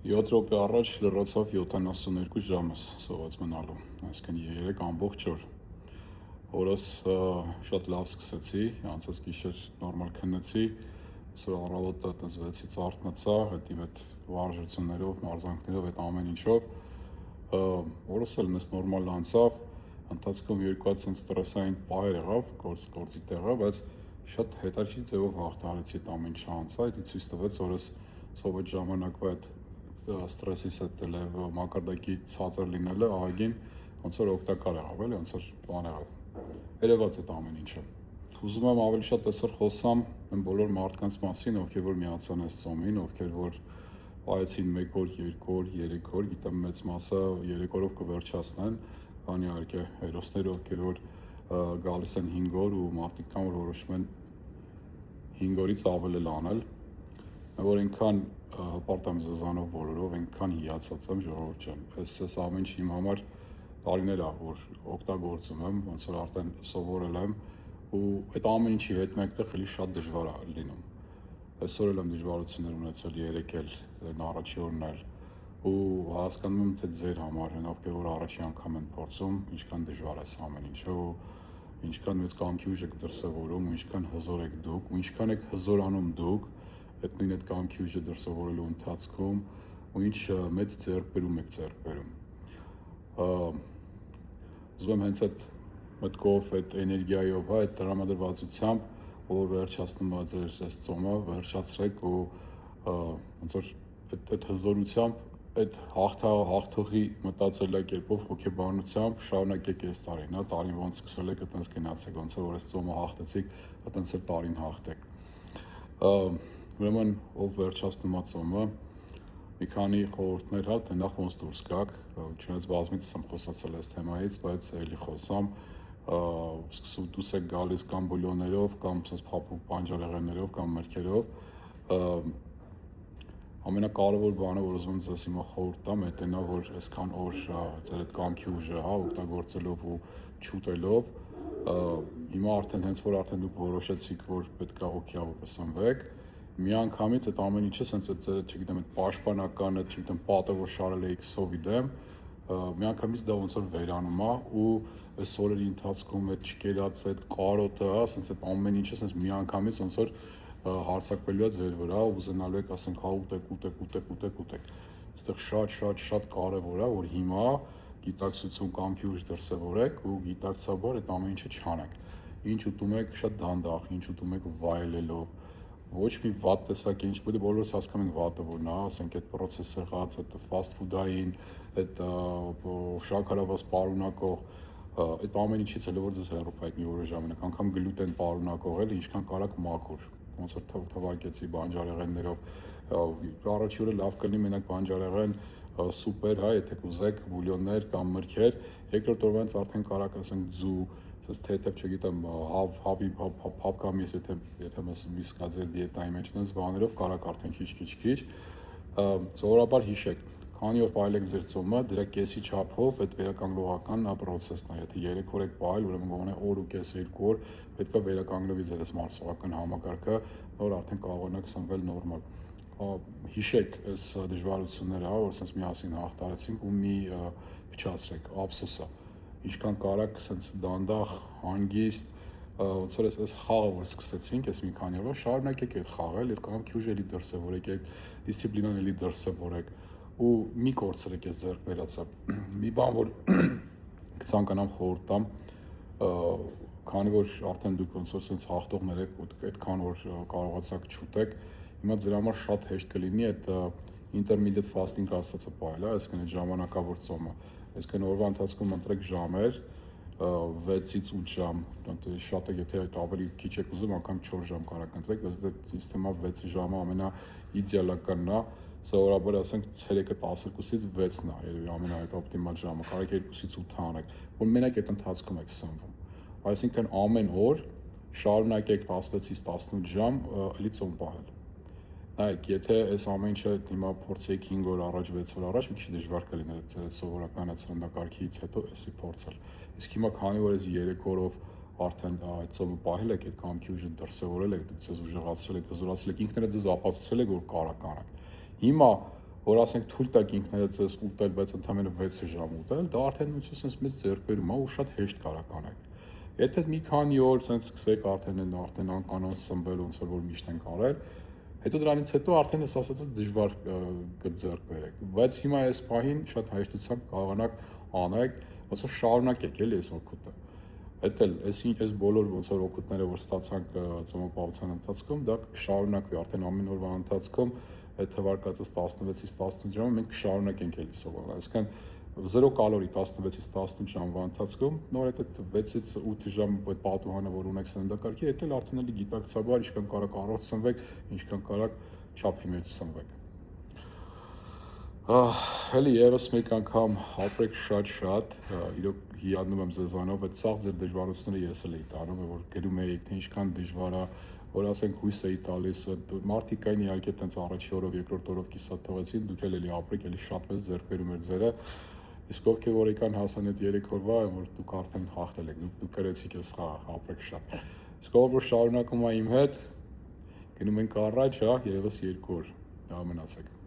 7 րոպե առաջ լրացավ 72 ժամս սոված մնալու, այսինքն 3 ամբողջ օր։ Օրս շատ լավ սկսեցի, անցած գիշեր նորմալ քննեցի, այսօր առավոտը 6-ից արթնացա, հետի այդ վարժություններով, մարզանքներով, այդ ամեն ինչով, օրս էլ մեզ նորմալ անցավ, ընթացքում երկու հատ ստրեսային պահեր եղավ, գործի տեղը, բայց շատ հետաքրքիր ձևով հաղթահարեցի այդ ամեն ինչը անցա, հետի ցույց տվեց օրս սովետ ժամանակվա այդ ստրեսից հետ մակարդակի ցածր լինելը ահագին ոնց որ օգտակար եղավ, էլի ոնց որ բան եղավ։ Երևաց այդ ամեն ինչը։ Ուզում եմ ավելի շատ այսօր խոսամ այն բոլոր մարդկանց մասին, ովքեր որ միացան այս ծոմին, ովքեր որ պահեցին 1 օր, 2 օր, 3 օր, գիտեմ մեծ մասը 3 օրով կվերջացնեն, քանի իհարկե հերոսները, ովքեր որ գալիս են 5 օր ու մարդիկ կան, որ որոշում են 5 օրից ավել էլ անել, որ այնքան հպարտամ զզանով բոլորով, այնքան հիացած եմ ժողովուրդ ջան, այս ամեն ինչ իմ համար տարիներ է, որ օգտագործում եմ, ոնց որ արդեն սովորել եմ ու այդ ամեն ինչի հետ մեկտեղ էլի շատ դժվար է լինում։ Այսօր էլ եմ դժվարություններ ունեցել, երեկ էլ, առաջի օրն էլ ու հասկանում եմ, թե ձեր համար են, ովքեր որ առաջի անգամ են փորձում, ինչքան դժվար է այս ամեն ինչը ու ինչքան մեծ կամքի ուժ եք դրսևորում, ինչքան հզոր եք դուք, ու ինչքան եք հզորանում դուք այդ նույն այդ կամքի ուժը դրսևորելու ընթացքում ու ինչ մեծ ձեռքբերում եք ձեռք բերում։ Ուզում եմ հենց այդ մտքով, այդ էներգիայով, այդ տրամադրվածությամբ, որ վերջացնում է ձեր այս ծոմը, վերջացրեք ու ոնց որ այդ հզորությամբ, այդ հաղթողի մտածելակերպով, հոգեբանությամբ շարունակեք այս տարին, տարին ոնց սկսել եք, այտենց գնացեք, ոնց որ այս ծոմը հաղթեցիք, այտենց էլ տարին հաղթեք։ Ուրեմն ով վերջացնում է ծոմը, մի քանի խորհուրդներ, թե նախ ոնց դուրս գաք, չնայած բազմիցս եմ խոսացել այս թեմայից, բայց էլի խոսամ, սկսում դուրս եք գալիս կամ բուլյոններով, կամ փափուկ բանջարեղեններով, կամ մրգերով, ամենակարևոր բանը, որ ուզում եմ ձեզ հիմա խորհուրդ տամ, այդ այնա, որ այսքան օր ձեր այդ կամքի ուժը, օգտագործելով ու չուտելով, հիմա արդեն հենց որ արդեն դուք որոշեցիք, որ պետք է հոգեավոր սնվեք, միանգամից այդ ամեն ինչը, սենց այդ ձեր, չգիտեմ, այդ պաշտպանական, այդ չգիտեմ, պատը, որ շարել էիք սովի դեմ, միանգամից դա ոնց որ վերանում է ու այս օրերի ընթացքում այդ չկերած այդ կարոտը, սենց այդ ամեն ինչը սենց միանգամից ոնց որ հարձակվելու է ձեր վրա, ուզենալու եք ասենք ուտեք, այստեղ շատ կարևոր է, որ հիմա գիտակցություն կամքի ուժ դրսևորեք ու գիտակցաբար այդ ամեն ինչը չանեք։ Ինչ ուտում եք շատ դանդաղ, ինչ ուտում եք վայելելով, ոչ մի վատ տեսակ ինչ, բոլորս հասկանում ենք վատը որն է, ասենք այդ պրոցեսեղած, այդ fast food-ային, այդ շաքարավազ պարունակող, այդ ամեն ինչից էլ որ ձեզ հեռու փայտ մի որոշ ժամանակ, անգամ գլուտեն պարունակող էլ ինչքան կարաք մաքուր, ոնց որ թվարկեցի բանջարեղեններով, առաջի օրը լավ կլինի մենակ բանջարեղեն, սուպեր, եթե կուզեք, բուլյոններ կամ մրգեր, երկրորդ օրվանից արդեն կարաք ասենք ձու, թեթև չգիտեմ, հավի փափկամիս, եթե մի սկա ձեր դիետայի մեջ նենց բաներով կարաք արդեն քիչ, սովորաբար հիշեք, քանի օր պահել եք ձեր ծոմը, դրա կեսի չափով այդ վերականգնողական պրոցեսն է, եթե 3 օր եք պահել, ուրեմն գոնե օր ու կես 2 օր պետք է վերականգնվի ձեր այս մարսողական համակարգը, որ արդեն կարողանաք սնվել նորմալ։ Հիշեք այս դժվարությունները, որ սենց միասին հաղթարեցինք ու մի փչացրեք, ափսոսը, ինչքան կարաք սենց դանդաղ, հանգիստ, ոնց որ այս խաղը, որ սկսեցինք, այս մի քանի օրվա, շարունակեք այդ խաղել, այդ կամքի ուժը էլի դրսևորեք, այդ դիսցիպլինան էլի դրսևորեք ու մի կորցրեք այս ձեռք բերածը։ Մի բան, որ կցանկանամ խորհուրդ տամ, քանի որ արդեն դուք ոնց որ սենց հաղթողներ եք ու այդքան որ կարողացաք չուտեք, հիմա ձեր համար շատ հեշտ կլինի այդ intermediate fasting ասածը պահել, այսինքն այդ ժամանակավոր ծոմը, այսինքն օրվա ընթացքում ընտրեք ժամեր 6-ից 8 ժամ, շատ է, եթե ավելի քիչ եք ուզում, անգամ 4 ժամ կարաք ընտրեք, բայց դա ինձ թվում է 6 ժամը ամենաիդեալականն է, սովորաբար ասենք ցերեկը 12-ից 6-ն է, երևի ամենաօպտիմալ ժամը, կարաք 2-ից 8 անեք, որ մենակ այդ ընթացքում եք սնվում, այսինքն ամեն օր շարունակեք 16-ից 18 ժամ էլի ծոմ պահել։ Նայեք, եթե այս ամեն ինչը հիմա փորձեք 5 օր առաջ, 6 օր առաջ, մի քիչ դժվար կլիներ ձեր սովորական սննդակարգից հետո էսի փորձել։ Իսկ հիմա քանի որ այս 3 օրով արդեն այդ ծոմը պահել եք, այդ կամքի ուժը դրսևորել եք, դուք ձեզ ուժեղացրել եք, հզորացրել եք, ինքներդ ձեզ ապացուցել եք, որ կարաք անեք։ Հիմա որ ասենք թույլ տակ ինքներդ ձեզ ուտել, բայց ընդամենը 6 ժամ ուտել, դա արդեն ոնց է մեծ ձեռքբերում է ու շատ հեշտ կարող անեք։ Եթե մի քանի օր ցենց սկսեք արդեն անկանոն սնվել ոնց որ միշտ ենք արել, հետո դրանից հետո արդեն ես ասածս դժվար կձեռք բերեք, բայց հիմա այս պահին շատ հեշտությամբ կարողանաք անեք, ոնց որ շարունակեք էլի այս օգուտը։ Այս բոլոր ոնց որ օգուտները, որ ստացանք ծոմապահության ընթացքում, դա կշարունակվի արդեն ամեն օրվա ընթացքում այդ թվարկածս 16-ից 18 ժամը մենք կշարունակենք էլի սովորել, այսինքն 0 կալորի 16-ից 18 ժամվա ընթացքում նոր այդ 6-ից 8 ժամ այդ պատուհանը, որ ունեք սննդակարգի, այդ էլ արդեն էլի գիտակցաբար ինչքան կարաք առողջ սնվեք, ինչքան կարաք չափի մեջ սնվեք։ Էլի եւս մեկ անգամ ապրեք շատ, իրոք հիանում եմ ձեզանով, այդ սաղ ձեր դժվարությունները ես էլ էի տանում, որ գրում էի, թե ինչքան դժվար է, որ ասենք հույս էի տալիս, մարդիկ կային իհարկե տենց առաջի օրով, երկրորդ օրով կիսատ թողեցին, դուք էլի ապրեք, էլի շատ մեծ ձեռքբերում էր ձերը, իսկ ովքեր որ եկան հասան այդ 3 օրվա, որ դուք արդեն հաղթել եք, դուք գրեցիք այս խաղը, ապրեք շատ։ Իսկ ով որ շարունակում է իմ հետ, գնում ենք առաջ, եւս 2 օր, դա մնացեք։